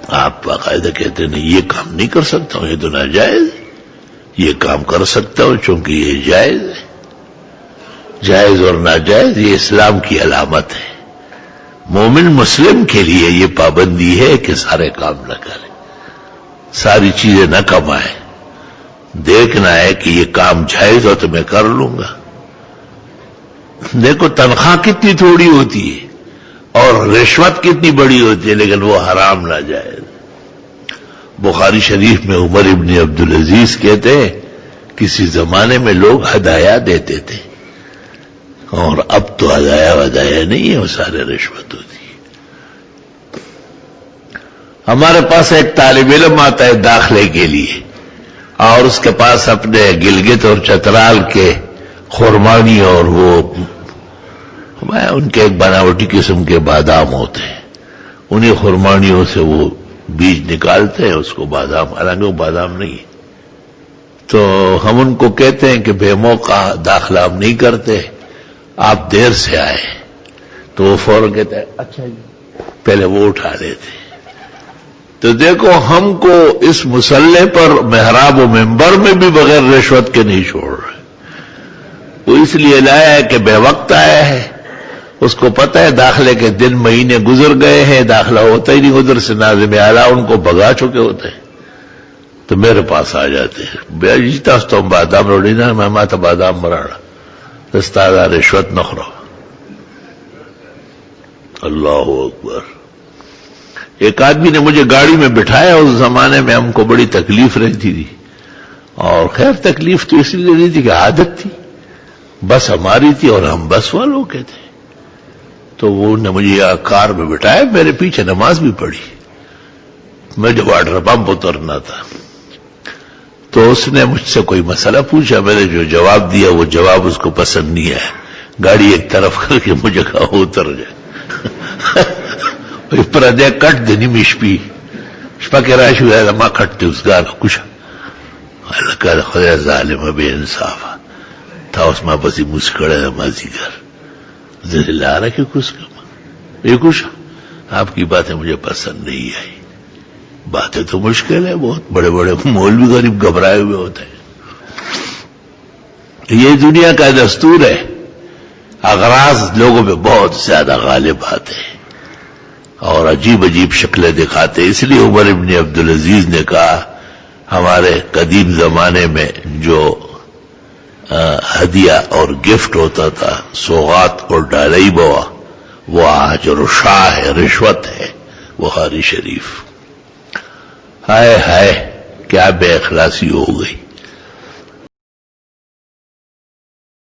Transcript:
آپ باقاعدہ کہتے ہیں نہیں یہ کام نہیں کر سکتا ہوں، یہ تو ناجائز ہے، یہ کام کر سکتا ہوں چونکہ یہ جائز ہے۔ جائز اور ناجائز یہ اسلام کی علامت ہے۔ مومن مسلم کے لیے یہ پابندی ہے کہ سارے کام نہ کرے، ساری چیزیں نہ کمائے، دیکھنا ہے کہ یہ کام جائز ہو تو میں کر لوں گا۔ دیکھو تنخواہ کتنی تھوڑی ہوتی ہے اور رشوت کتنی بڑی ہوتی ہے، لیکن وہ حرام ناجائز۔ بخاری شریف میں عمر ابن عبدالعزیز کہتے ہیں کسی زمانے میں لوگ ہدایہ دیتے تھے اور اب تو ہدایہ نہیں ہے، وہ سارے رشوت ہوتی ہے۔ ہمارے پاس ایک طالب علم آتا ہے داخلے کے لیے اور اس کے پاس اپنے گلگت اور چترال کے خرمانی اور وہ ان کے ایک بناوٹی قسم کے بادام ہوتے ہیں، انہیں خرمانیوں سے وہ بیج نکالتے ہیں، اس کو بادام، حالانکہ وہ بادام نہیں ہے۔ تو ہم ان کو کہتے ہیں کہ بے موقع داخلہ ہم نہیں کرتے، آپ دیر سے آئے، تو وہ فوراً کہتے ہیں اچھا جی، پہلے وہ اٹھا لیتے۔ تو دیکھو ہم کو اس مسلح پر محراب و منبر میں بھی بغیر رشوت کے نہیں چھوڑ رہے۔ وہ اس لیے لایا ہے کہ بے وقت آیا ہے، اس کو پتہ ہے داخلے کے دن مہینے گزر گئے ہیں، داخلہ ہوتا ہی نہیں، ادھر سے ناظم اعلیٰ ان کو بھگا چکے ہوتے ہیں، تو میرے پاس آ جاتے ہیں۔ بیجتا تو بادام روڑی نا میں ماتا بادام مرانا دستادا رشوت نخرو۔ اللہ اکبر۔ ایک آدمی نے مجھے گاڑی میں بٹھایا، اس زمانے میں ہم کو بڑی تکلیف رہتی تھی، اور خیر تکلیف تو اس لیے رہتی تھی کہ عادت تھی، بس ہماری تھی اور ہم بس والوں کے تھے۔ تو وہ نے مجھے کار میں بٹھایا، میرے پیچھے نماز بھی پڑھی۔ میں جب واٹر پمپ اترنا تھا تو اس نے مجھ سے کوئی مسئلہ پوچھا، میں نے جو جواب دیا وہ جواب اس کو پسند نہیں آیا، گاڑی ایک طرف کر کے مجھے کہا اتر جائے۔ پردے کٹ دینی مشپی شپا کے راشو ہے لما کٹتے اس گانا کچھ اللہ کا خدا ظالم بے انصاف تھا، اس میں پسی مسکڑے نمازی گھر ذہن لا رہا کہ کچھ کم یہ کچھ آپ کی باتیں مجھے پسند نہیں آئی۔ باتیں تو مشکل ہے، بہت بڑے بڑے مولوی غریب گھبرائے ہوئے ہوتے ہیں۔ یہ دنیا کا دستور ہے، اغراض لوگوں پہ بہت زیادہ غالب آتے ہیں اور عجیب عجیب شکلیں دکھاتے، اس لیے عمر ابن عبدالعزیز نے کہا ہمارے قدیم زمانے میں جو ہدیہ اور گفٹ ہوتا تھا، سوغات اور ڈالئی بوا، وہ آج رشا ہے، رشوت ہے۔ بخاری شریف۔ ہائے ہائے کیا بے اخلاصی ہو گئی۔